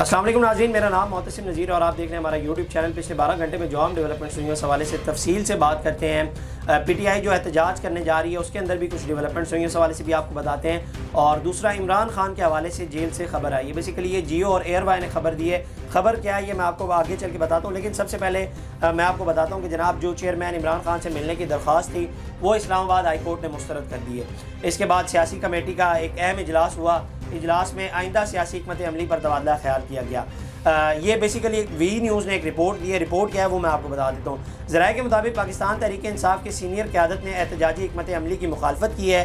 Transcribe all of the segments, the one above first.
अस्सलाम वालेकुम नाज़रीन, मेरा नाम मोहतसिम नज़ीर और आप देख रहे हैं हमारा यूट्यूब चैनल। पिछले 12 घंटे में जो हम डेवलपमेंट्स हुई उस हवाले से तफसील से बात करते हैं। पीटीआई जो एहतजाज करने जा रही है उसके अंदर भी कुछ डेवलपमेंट्स हुई उस हवाले से भी आपको बताते हैं। और दूसरा, इमरान खान के हवाले से जेल से खबर आई है। बेसिकली ये जियो और एयरवाई ने खबर दी है। खबर क्या है ये मैं आपको आगे चल के बताता हूँ, लेकिन सबसे पहले मैं आपको बताता हूँ कि जनाब जो चेयरमैन इमरान खान से मिलने की दरख्वास्त थी वो इस्लामाबाद हाई कोर्ट ने मुस्तरद कर दी है। इसके बाद सियासी कमेटी का एक अहम इजलास हुआ। इजलास में आइंदा सियासी हिकमत अमली पर तबादला ख्याल किया गया। ये बेसिकली एक वी न्यूज़ ने एक रिपोर्ट दी है। रिपोर्ट क्या है वो मैं आपको बता देता हूँ। ज़राए के मुताबिक पाकिस्तान तहरीक इंसाफ की सीनियर क़यादत ने एहतजाजी हिकमत अमली की मुखालफत की है।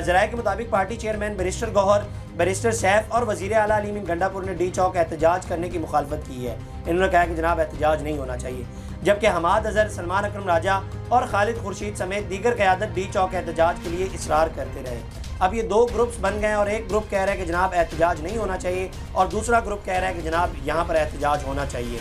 ज़राए के मुताबिक party chairman barrister Gohar, barrister Saif और वज़ीर आला अली अमीन गंडापुर ने डी चौक एहतजाज करने की मुखालफत की है। इन्होंने कहा कि जनाब एहतजाज नहीं होना चाहिए, जबकि हमाद अजहर, सलमान अकरम राजा और खालिद खुर्शीद समेत दीगर क़यादत डी चौक एहतजाज के लिए इसरार करते रहे। अब ये दो ग्रुप्स बन गए और एक ग्रुप कह रहा है कि जनाब एहतजाज नहीं होना चाहिए और दूसरा ग्रुप कह रहा है कि जनाब यहाँ पर एहतजाज होना चाहिए।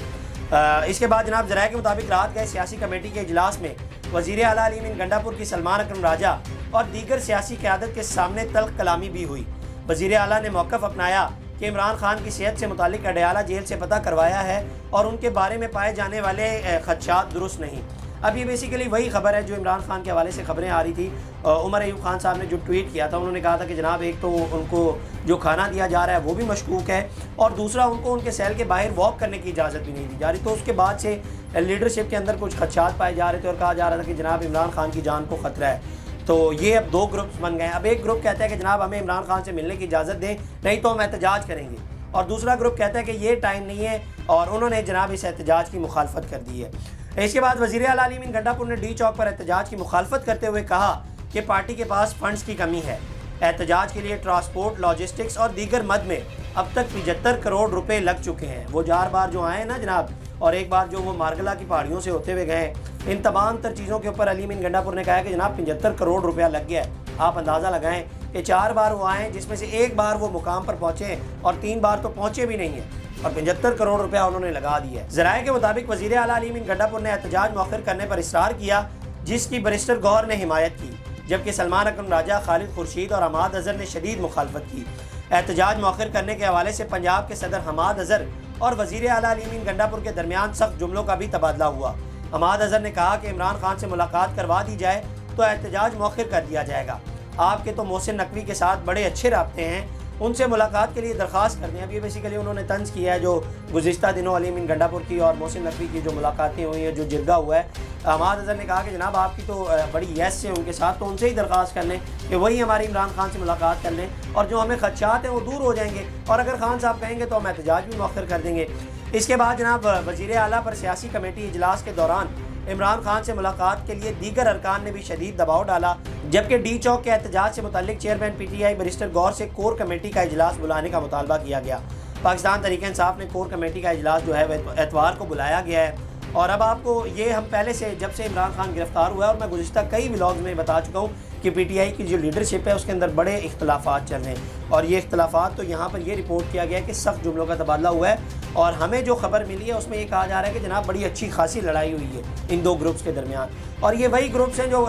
इसके बाद जनाब ज़राए के मुताबिक रात गए सियासी कमेटी के इजलास में वज़ीर आला अली अमीन गंडापुर की सलमान अकरम राजा और दीगर सियासी क़यादत के सामने तल्ख़ कलामी भी हुई। वज़ीर आला ने मौक़िफ़ अपनाया कि इमरान खान की सेहत से मुतालिक अडयाला जेल से पता करवाया है और उनके बारे में पाए जाने वाले ख़दशात दुरुस्त नहीं। अब ये बेसिकली वही खबर है जो इमरान खान के हवाले से खबरें आ रही थी। उमर अयूब खान साहब ने जो ट्वीट किया था उन्होंने कहा था कि जनाब एक तो उनको जो खाना दिया जा रहा है वो भी मशकूक है और दूसरा उनको उनके सेल के बाहर वॉक करने की इजाज़त भी नहीं दी जा रही। तो उसके बाद से लीडरशिप के अंदर कुछ खदशात पाए जा रहे थे और कहा जा रहा था कि जनाब इमरान खान की जान को ख़तरा है। तो ये अब दो ग्रुप्स बन गए हैं। अब एक ग्रुप कहता है कि जनाब हमें इमरान खान से मिलने की इजाज़त दें, नहीं तो हम एहतजाज करेंगे, और दूसरा ग्रुप कहता है कि ये टाइम नहीं है और उन्होंने जनाब इस एहतजाज की मुखालफत कर दी है। इसके बाद वज़ीर आला अली अमीन गंडापुर ने डी चौक पर एहतजाज की मुखालफत करते हुए कहा कि पार्टी के पास फंड्स की कमी है। एहतजाज के लिए ट्रांसपोर्ट, लॉजिस्टिक्स और दीगर मद में अब तक 75 करोड़ रुपए लग चुके हैं। वो 4 बार जो आए ना जनाब और एक बार जो वो मारगला की पहाड़ियों से होते हुए गए, इन तमाम तर चीज़ों के ऊपर अली अमीन गंडापुर ने कहा कि जनाब 75 करोड़ रुपया लग गया है। आप अंदाज़ा लगाएं कि 4 बार वो आए जिसमें से एक बार वो मुकाम पर पहुँचे और 3 बार तो पहुँचे भी नहीं हैं और 75 करोड़ रुपया उन्होंने लगा दिया है। ज़राए के मुताबिक वज़ीर आला अली अमीन गंडापुर ने एहतजाज मौखर करने पर इसरार किया, जिसकी बैरिस्टर गौहर ने हिमायत की, जबकि सलमान अकरम राजा, खालिद खुर्शीद और हमाद अजहर ने शदीद मुखालफत की। एहतजाज मौखर करने के हवाले से पंजाब के सदर हमाद अजहर और वज़ीर आला अली अमीन गंडापुर के दरमियान सख्त जुमलों का भी तबादला हुआ। हमाद अजहर ने कहा कि इमरान खान से मुलाकात करवा दी जाए तो एहतजाज मौखर कर दिया जाएगा। आपके तो मोहसिन नकवी के साथ बड़े अच्छे राब्ते हैं, उनसे मुलाकात के लिए दरख्वास्त करते हैं। अब ये बेसिकली उन्होंने तंज किया है जो गुज़िश्ता दिनों अली अमीन गंडापुर की और मोहसिन नकवी की जो मुलाकातें हुई हैं, जो जिरगा हुआ है। हमाद अजहर ने कहा कि जनाब आपकी तो बड़ी यस है उनके साथ, तो उनसे ही दरख्वास्त कर लें कि वही हमारी इमरान खान से मुलाकात कर लें और जो हमें खदशात हैं वो दूर हो जाएंगे, और अगर खान साहब कहेंगे तो हम एहतजाज भी मौखर कर देंगे। इसके बाद जनाब वज़ीर आला पर सियासी कमेटी इजलास के दौरान इमरान खान से मुलाकात के लिए दीगर अरकान ने भी शदीद दबाव डाला, जबकि डी चौक के एहतजाज से मुतल्लिक चेयरमैन पीटीआई बैरिस्टर गौहर से कोर कमेटी का इजलास बुलाने का मुतालबा किया गया। पाकिस्तान तहरीक इंसाफ ने कोर कमेटी का इजलास जो है एतवार को बुलाया गया है। और अब आपको ये हम पहले से जब से इमरान खान गिरफ्तार हुआ है, और मैं गुज़िश्ता कई व्लॉग्स में बता चुका हूँ कि पीटीआई की जो लीडरशिप है उसके अंदर बड़े इख्तलाफात चल रहे हैं, और ये इख्तलाफात तो यहाँ पर ये रिपोर्ट किया गया है कि सख्त जुमलों का तबादला हुआ है। और हमें जो खबर मिली है उसमें ये कहा जा रहा है कि जनाब बड़ी अच्छी खासी लड़ाई हुई है इन दो ग्रुप्स के दरमियान, और ये वही ग्रुप्स हैं जो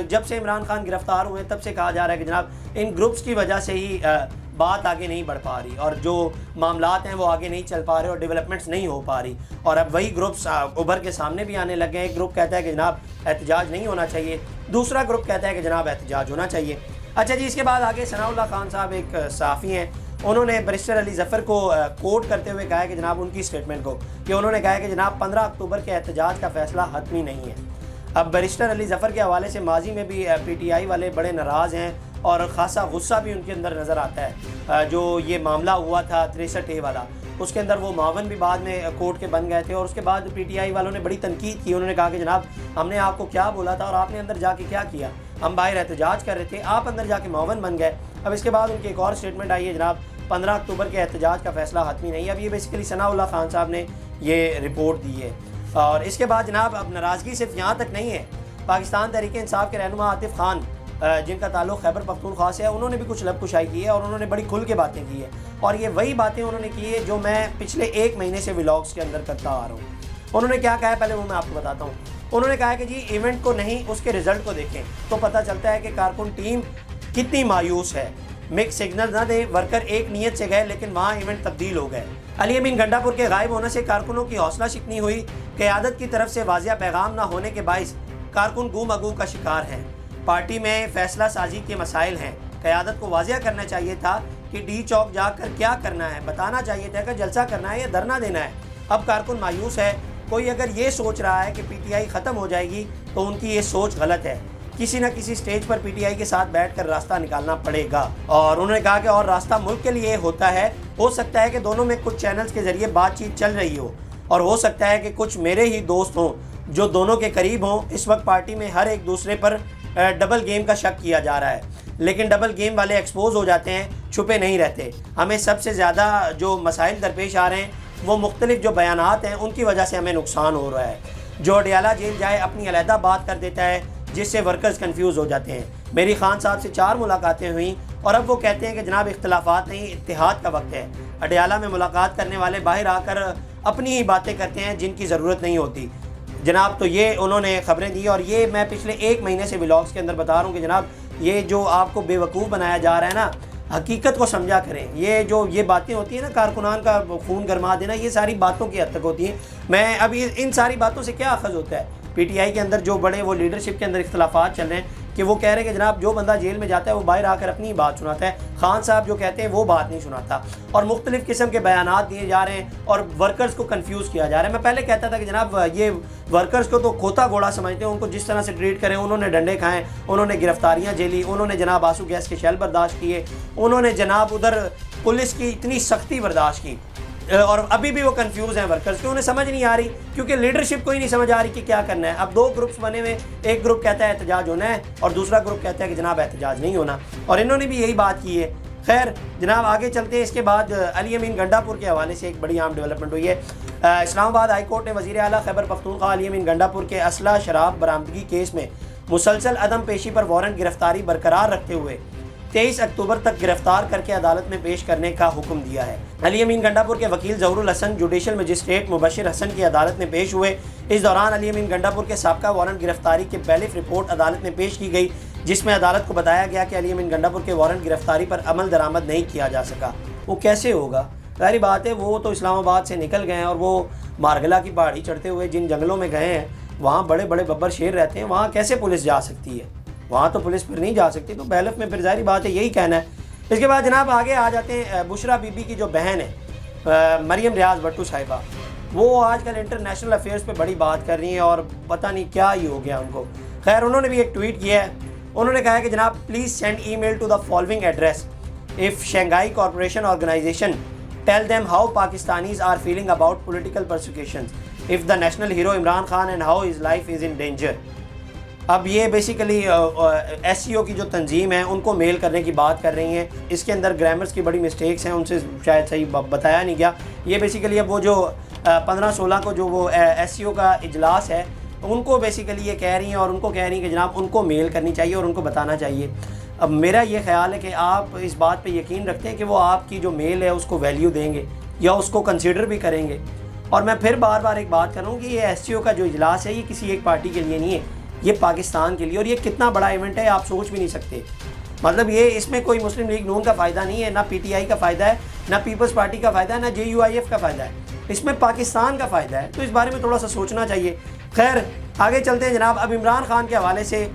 जब से इमरान खान गिरफ्तार हुए तब से कहा जा रहा है कि जनाब इन ग्रुप्स की वजह से ही बात आगे नहीं बढ़ पा रही और जो मामलात हैं वो आगे नहीं चल पा रहे और डेवलपमेंट्स नहीं हो पा रही, और अब वही ग्रुप्स उभर के सामने भी आने लगे हैं। एक ग्रुप कहता है कि जनाब एहतजाज नहीं होना चाहिए, दूसरा ग्रुप कहता है कि जनाब एहतजाज होना चाहिए। अच्छा जी, इसके बाद आगे सनाउल्लाह खान साहब एक सहाफ़ी हैं, उन्होंने बैरिस्टर अली ज़फ़र को कोट करते हुए कहा है कि जनाब उनकी स्टेटमेंट को कि उन्होंने कहा है कि जनाब 15 अक्टूबर के एहतजाज का फ़ैसला हतमी नहीं है। अब बैरिस्टर अली ज़फ़र के हवाले से माजी में भी पीटीआई वाले बड़े नाराज़ हैं और ख़ासा गुस्सा भी उनके अंदर नज़र आता है। जो ये मामला हुआ था 63A वाला, उसके अंदर वो मावन भी बाद में कोर्ट के बन गए थे, और उसके बाद पीटीआई वालों ने बड़ी तनकीद की। उन्होंने कहा कि जनाब हमने आपको क्या बोला था और आपने अंदर जाके क्या किया, हम बाहर एहतजाज कर रहे थे, आप अंदर जाके मावन बन गए। अब इसके बाद उनकी एक और स्टेटमेंट आई है जनाब 15 अक्टूबर के एहतजाज का फ़ैसला हतमी नहीं है। अब ये बेसिकली सनाउल्लाह खान साहब ने ये रिपोर्ट दी है। और इसके बाद जनाब अब नाराज़गी सिर्फ यहाँ तक नहीं है, पाकिस्तान तहरीक इंसाफ के रहनुमा आतिफ़ खान जिनका ताल्लुक़ खैबर पख्तूनख्वा से है, उन्होंने भी कुछ लबकुशाई की है और उन्होंने बड़ी खुल के बातें की है, और ये वही बातें उन्होंने की है जो मैं पिछले 1 महीने से व्लॉग्स के अंदर करता आ रहा हूँ। उन्होंने क्या कहा है पहले वो मैं आपको बताता हूँ। उन्होंने कहा है कि जी इवेंट को नहीं उसके रिज़ल्ट को देखें तो पता चलता है कि कारकुन टीम कितनी मायूस है। مکس سگنل نہ دیں. ورکر ایک نیت سے گئے لیکن وہاں ایونٹ تبدیل ہو گئے. علی امین گنڈا پور کے غائب ہونے سے کارکنوں کی حوصلہ شکنی ہوئی. قیادت کی طرف سے واضح پیغام نہ ہونے کے باعث کارکن گم اگو کا شکار ہیں. پارٹی میں فیصلہ سازی کے مسائل ہیں. قیادت کو واضح کرنا چاہیے تھا کہ ڈی چوک جا کر کیا کرنا ہے. بتانا چاہیے تھا کہ جلسہ کرنا ہے یا دھرنا دینا ہے. اب کارکن مایوس ہے. کوئی اگر یہ سوچ رہا ہے کہ پی ٹی آئی ختم ہو جائے گی تو ان کی یہ سوچ غلط ہے. کسی نہ کسی stage per P T I کے ساتھ بیٹھ کر راستہ نکالنا پڑے گا. اور انہوں نے کہا کہ اور راستہ ملک کے لیے ہوتا ہے. ہو سکتا ہے کہ دونوں میں کچھ چینلز کے ذریعے بات چیت چل رہی ہو اور ہو سکتا ہے کہ کچھ میرے ہی دوست ہوں جو دونوں کے قریب ہوں. اس وقت پارٹی میں ہر ایک دوسرے پر ڈبل گیم کا شک کیا جا رہا ہے لیکن ڈبل گیم والے ایکسپوز ہو جاتے ہیں, چھپے نہیں رہتے. ہمیں سب سے زیادہ جو مسائل درپیش آ رہے ہیں وہ مختلف جو بیانات ہیں ان کی وجہ سے ہمیں نقصان ہو رہا ہے. جو اڈیالہ جیل جائے اپنی علیحدہ بات کر دیتا ہے جس سے ورکرز کنفیوز ہو جاتے ہیں. میری خان صاحب سے 4 ملاقاتیں ہوئیں اور اب وہ کہتے ہیں کہ جناب اختلافات نہیں, اتحاد کا وقت ہے. اڈیالہ میں ملاقات کرنے والے باہر آ کر اپنی ہی باتیں کرتے ہیں جن کی ضرورت نہیں ہوتی جناب. تو یہ انہوں نے خبریں دی اور یہ میں پچھلے 1 مہینے سے ولاگس کے اندر بتا رہا ہوں کہ جناب یہ جو آپ کو بے وقوف بنایا جا رہا ہے نا, حقیقت کو سمجھا کریں. یہ باتیں ہوتی ہیں نا کارکنان کا خون گرما دینا, یہ ساری باتوں کی حد تک ہوتی ہیں. میں اب ان ساری باتوں سے کیا اخذ ہوتا ہے. پی ٹی آئی کے اندر جو بڑے وہ لیڈرشپ کے اندر اختلافات چل رہے ہیں کہ وہ کہہ رہے ہیں کہ جناب جو بندہ جیل میں جاتا ہے وہ باہر آ کر اپنی بات سناتا ہے. خان صاحب جو کہتے ہیں وہ بات نہیں سناتا اور مختلف قسم کے بیانات دیے جا رہے ہیں اور ورکرز کو کنفیوز کیا جا رہا ہے. میں پہلے کہتا تھا کہ جناب یہ ورکرز کو تو کھوتا گھوڑا سمجھتے ہیں, ان کو جس طرح سے ٹریٹ کریں. انہوں نے ڈنڈے کھائیں, انہوں نے گرفتاریاں جھیلی, انہوں نے جناب آنسو گیس کے شیل برداشت کیے, انہوں نے جناب ادھر پولیس کی اتنی سختی برداشت کی اور ابھی بھی وہ کنفیوز ہیں ورکرز کی. انہیں سمجھ نہیں آ رہی کیونکہ لیڈرشپ کو ہی نہیں سمجھ آ رہی کہ کیا کرنا ہے. اب 2 گروپس بنے ہوئے, ایک گروپ کہتا ہے احتجاج ہونا ہے اور دوسرا گروپ کہتا ہے کہ جناب احتجاج نہیں ہونا, اور انہوں نے بھی یہی بات کی ہے. خیر جناب آگے چلتے ہیں. اس کے بعد علی امین گنڈا پور کے حوالے سے ایک بڑی عام ڈیولپمنٹ ہوئی ہے. اسلام آباد ہائی کورٹ نے وزیر اعلیٰ خیبر پختونخوا علی امین گنڈا پور کے اسلحہ شراب برآمدگی کیس میں مسلسل عدم پیشی پر وارنٹ گرفتاری برقرار رکھتے ہوئے 23 اکتوبر تک گرفتار کر کے عدالت میں پیش کرنے کا حکم دیا ہے. علی امین گنڈا پور کے وکیل ظہور الحسن جوڈیشل مجسٹریٹ مبشر حسن کی عدالت میں پیش ہوئے. اس دوران علی امین گنڈا پور کے سابقہ وارنٹ گرفتاری کی بیلف رپورٹ عدالت میں پیش کی گئی جس میں عدالت کو بتایا گیا کہ علی امین گنڈا پور کے وارنٹ گرفتاری پر عمل درآمد نہیں کیا جا سکا. وہ کیسے ہوگا؟ ظاہری بات ہے وہ تو اسلام آباد سے نکل گئے ہیں اور وہ مارگلا کی پہاڑی چڑھتے ہوئے جن جنگلوں میں گئے ہیں وہاں بڑے بڑے ببر شیر رہتے ہیں, وہاں کیسے پولیس جا سکتی ہے؟ وہاں تو پولیس پھر نہیں جا سکتی. تو بیلف میں پھر ظاہری بات ہے یہی کہنا ہے. اس کے بعد جناب آگے آ جاتے ہیں. بشرا بی بی کی جو بہن ہے مریم ریاض بٹو صاحبہ, وہ آج کل انٹرنیشنل افیئرس پہ بڑی بات کر رہی ہیں اور پتہ نہیں کیا ہی ہو گیا ان کو. خیر انہوں نے بھی ایک ٹویٹ کیا ہے. انہوں نے کہا ہے کہ جناب please send email to the following address of Shanghai corporation organisation tell them how Pakistanis are feeling about political persecutions of the national hero Imran Khan and how his life is in danger. اب یہ basically S C او کی جو تنظیم ہے ان کو میل کرنے کی بات کر رہی ہیں. اس کے اندر گرامرز کی بڑی مسٹیکس ہیں, ان سے شاید صحیح بتایا نہیں گیا. یہ بیسیکلی اب وہ جو 15-16 کو جو وہ ایس سی او کا اجلاس ہے ان کو بیسیکلی یہ کہہ رہی ہیں اور ان کو کہہ رہی ہیں کہ جناب ان کو میل کرنی چاہیے اور ان کو بتانا چاہیے. اب میرا یہ خیال ہے کہ آپ اس بات پہ یقین رکھتے ہیں کہ وہ آپ کی جو میل ہے اس کو ویلیو دیں گے یا اس کو کنسیڈر بھی کریں گے. اور میں پھر بار بار ایک بات کروں کہ یہ ایس سی او کا جو اجلاس ہے یہ کسی ایک پارٹی کے لیے نہیں ہے, یہ پاکستان کے لیے. اور یہ کتنا بڑا ایونٹ ہے آپ سوچ بھی نہیں سکتے. مطلب یہ اس میں کوئی مسلم لیگ نون کا فائدہ نہیں ہے, نہ پی ٹی آئی کا فائدہ ہے, نہ پیپلز پارٹی کا فائدہ ہے, نہ جے یو آئی ایف کا فائدہ ہے. اس میں پاکستان کا فائدہ ہے. تو اس بارے میں تھوڑا سا سوچنا چاہیے. خیر آگے چلتے ہیں جناب. اب عمران خان کے حوالے سے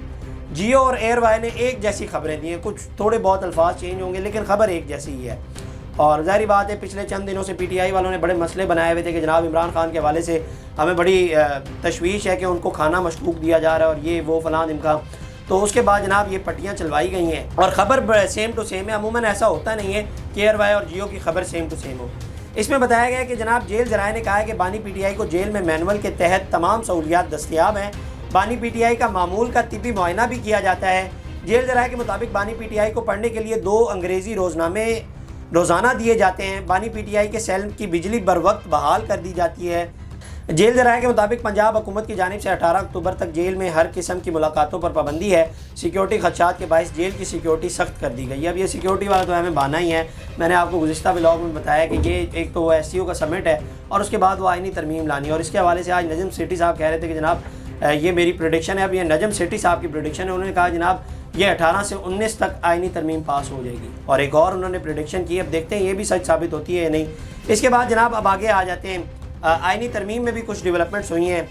جیو اور ایئر وائی نے ایک جیسی خبریں دی ہیں. کچھ تھوڑے بہت الفاظ چینج ہوں گے لیکن خبر ایک جیسی ہی ہے. اور ظاہری بات ہے پچھلے چند دنوں سے پی ٹی آئی والوں نے بڑے مسئلے بنائے ہوئے تھے کہ جناب عمران خان کے حوالے سے ہمیں بڑی تشویش ہے کہ ان کو کھانا مشکوک دیا جا رہا ہے اور یہ وہ فلاں دمکا. تو اس کے بعد جناب یہ پٹیاں چلوائی گئی ہیں اور خبر سیم ٹو سیم ہے. عموماً ایسا ہوتا نہیں ہے کہ ایئر وائی اور جیو کی خبر سیم ٹو سیم ہو. اس میں بتایا گیا کہ جناب جیل ذرائع نے کہا ہے کہ بانی پی ٹی آئی کو جیل میں مینول کے تحت تمام سہولیات دستیاب ہیں. بانی پی ٹی آئی کا معمول کا طبی معائنہ بھی کیا جاتا ہے. جیل ذرائع کے مطابق بانی پی ٹی آئی کو پڑھنے کے لیے 2 انگریزی روزنامے روزانہ دیے جاتے ہیں. بانی پی ٹی آئی کے سیل کی بجلی بر وقت بحال کر دی جاتی ہے. جیل ذرائع کے مطابق پنجاب حکومت کی جانب سے 18 اکتوبر تک جیل میں ہر قسم کی ملاقاتوں پر پابندی ہے. سیکیورٹی خدشات کے باعث جیل کی سیکیورٹی سخت کر دی گئی ہے. اب یہ سیکیورٹی والا تو ہمیں بہانا ہی ہے. میں نے آپ کو گزشتہ ولاگ میں بتایا کہ یہ ایک تو ایس سی او کا سمٹ ہے اور اس کے بعد وہ آئینی ترمیم لانی ہے. اور اس کے حوالے سے آج نجم سیٹھی صاحب کہہ رہے تھے کہ جناب یہ میری پریڈکشن ہے. اب یہ نجم سیٹھی صاحب کی پریڈکشن ہے. انہوں نے کہا جناب ये 18 से 19 तक आइनी तरमीम पास हो जाएगी। और एक और उन्होंने प्रेडिक्शन की, अब देखते हैं ये भी सच साबित होती है या नहीं। इसके बाद जनाब अब आगे आ जाते हैं, आइनी तरमीम में भी कुछ डेवलपमेंट्स हुई हैं।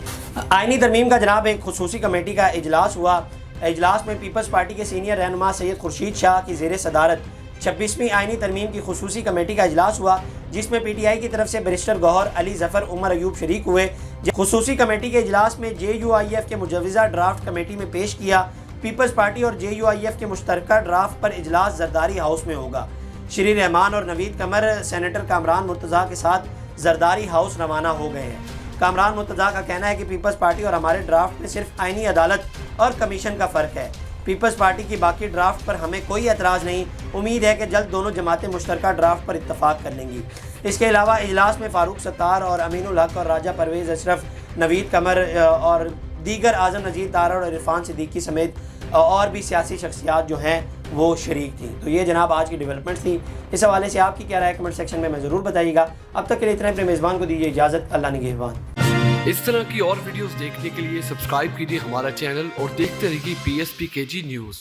आइनी तरमीम का जनाब एक खुसूसी कमेटी का इजलास हुआ। इजलास में पीपल्स पार्टी के सीनियर रहनुमा सैयद खुर्शीद शाह की ज़ेर सदारत 26वीं आइनी तरमीम की खुसूसी कमेटी का इजलास हुआ, जिसमें PTI की तरफ से बैरिस्टर गौहर अली ज़फ़र उमर अयूब शरीक हुए। खुसूसी कमेटी के इजलास में JUIF के मुजवज़ा ड्राफ्ट कमेटी में पेश किया। पीपल्स पार्टी और JUIF के मुश्तरका ड्राफ्ट पर इजलास जरदारी हाउस में होगा। श्री रहमान और नवीद कमर सेनेटर कामरान मुर्तज़ा के साथ जरदारी हाउस रवाना हो गए हैं। कामरान मुर्तज़ा का कहना है कि पीपल्स पार्टी और हमारे ड्राफ्ट में सिर्फ आइनी अदालत और कमीशन का फ़र्क है। पीपल्स पार्टी की बाकी ड्राफ्ट पर हमें कोई एतराज़ नहीं। उम्मीद है कि जल्द दोनों जमातें मुश्तरका ड्राफ्ट पर इत्तफाक कर लेंगी। इसके अलावा इजलास में फ़ारूक सत्तार और अमीनुल हक और राजा परवेज़ अशरफ, नवीद कमर और दीगर आज़म नज़ीर तारड़ और इरफान सिद्दीकी समेत और भी सियासी शख्सियात जो हैं वो शरीक थी। तो ये जनाब आज की डेवलपमेंट्स थी। इस हवाले से आपकी क्या राय कमेंट सेक्शन में ज़रूर बताइएगा। अब तक के लिए इतना, अपने मेज़बान को दीजिए इजाज़त। अल्लाह निगहबान। इस तरह की और वीडियोस देखने के लिए सब्सक्राइब कीजिए हमारा चैनल और देखते रहिए PSPKG न्यूज़।